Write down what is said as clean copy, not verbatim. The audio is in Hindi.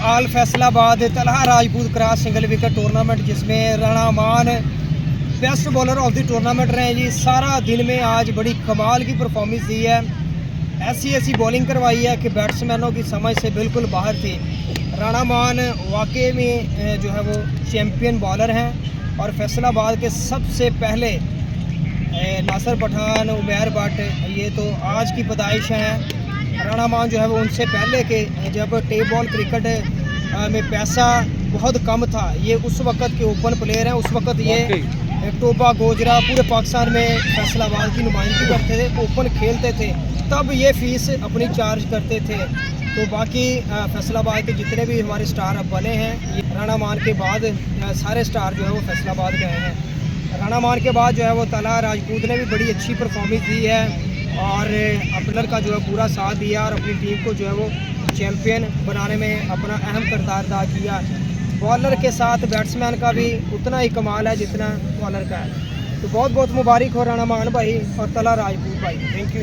आल Faisalabad Talha Rajput cross single wicket tournament, जिसमें Rana Maan best bowler of the tournament रहे जी। सारा दिन में आज बड़ी कमाल की परफॉर्मेंस दी है, ऐसी बॉलिंग करवाई है कि बैट्समैनों की समझ से बिल्कुल बाहर थी। राणा मान वाकई में जो है वो चैम्पियन बॉलर हैं और फैसलाबाद के सबसे पहले नासिर पठान, उमैर भट्ट, ये तो आज की पैदाइश हैं। राणा मान जो है वो उनसे पहले के जब टेप बॉल क्रिकेट में पैसा बहुत कम था, ये उस वक्त के ओपन प्लेयर हैं। उस वक्त ये टोबा गोजरा पूरे पाकिस्तान में फैसलाबाद की नुमाइंदगी करते थे, ओपन खेलते थे, तब ये फ़ीस अपनी चार्ज करते थे। तो बाकी फैसलाबाद के जितने भी हमारे स्टार अब बने हैं, ये राणा मान के बाद सारे स्टार जो है वो फैसलाबाद गए हैं। राणा मान के बाद जो है वो तलहा राजपूत ने भी बड़ी अच्छी परफॉर्मेंस दी है और अपनर का जो है पूरा साथ दिया और अपनी टीम को जो है वो चैम्पियन बनाने में अपना अहम किरदार अदा किया। बॉलर के साथ बैट्समैन का भी उतना ही कमाल है जितना बॉलर का है। तो बहुत बहुत मुबारक हो राणा मान भाई और तलहा राजपूत भाई। Thank you.